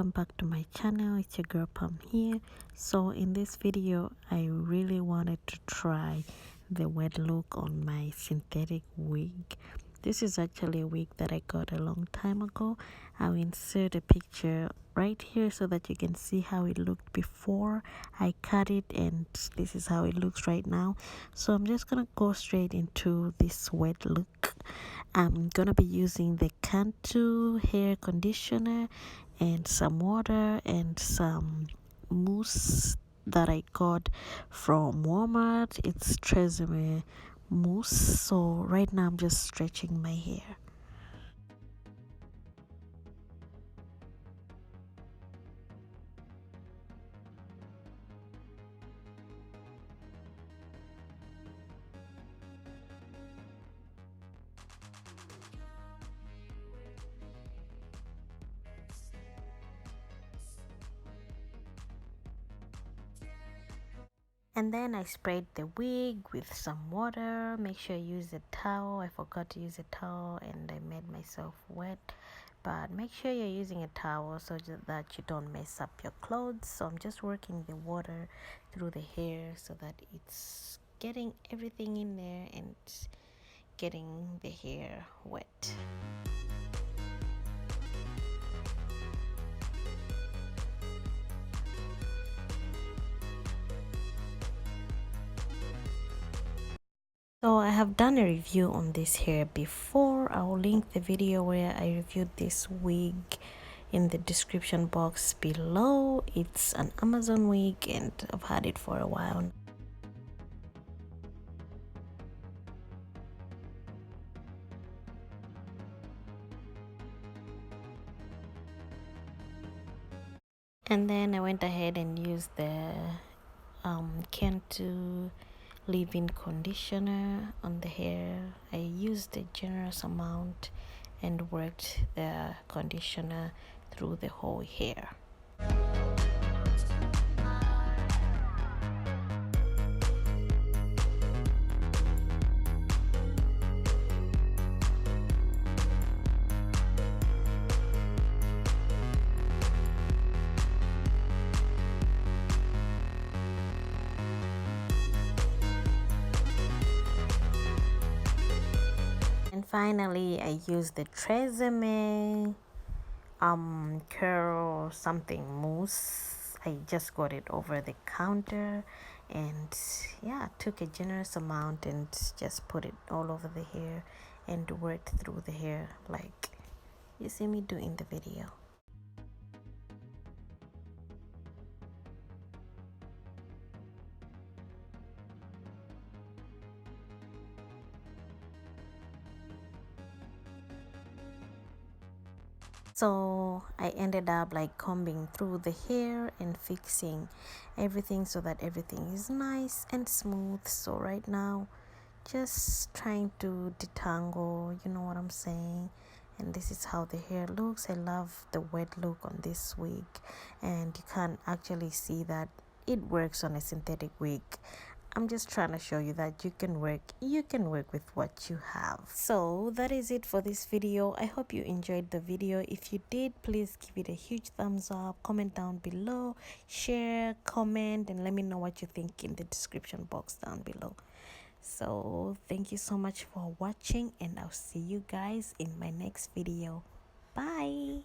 welcome back to my channel. It's your girl Pam here. So in this video I really wanted to try the wet look on my synthetic wig. This is actually a wig that I got a long time ago. I'll insert a picture right here so that you can see how it looked before I cut it, and this is how it looks right now. So I'm just gonna go straight into this wet look. I'm gonna be using the Cantu hair conditioner and some water and some mousse that I got from Walmart. It's Tresemme mousse. So right now I'm just stretching my hair. And then I sprayed the wig with some water. Make sure you use a towel. I forgot to use a towel and I made myself wet. But make sure you're using a towel so that you don't mess up your clothes. So I'm just working the water through the hair so that it's getting everything in there and getting the hair wet. So I have done a review on this hair before. I'll link the video where I reviewed this wig in the description box below. It's an Amazon wig and I've had it for a while. And then I went ahead and used the Cantu leave-in conditioner on the hair. I used a generous amount and worked the conditioner through the whole hair. And finally I used the Tresemme curl something mousse. I just got it over the counter, and yeah, took a generous amount and just put it all over the hair and worked through the hair like you see me do in the video. So I ended up like combing through the hair and fixing everything so that everything is nice and smooth. So right now just trying to detangle, you know what I'm saying. And this is how the hair looks. I love the wet look on this wig, and you can't actually see that it works on a synthetic wig. I'm just trying to show you that you can work with what you have. So that is it for this video. I hope you enjoyed the video. If you did, please give it a huge thumbs up, comment down below, share, comment, and let me know what you think in the description box down below. So thank you so much for watching, and I'll see you guys in my next video. Bye.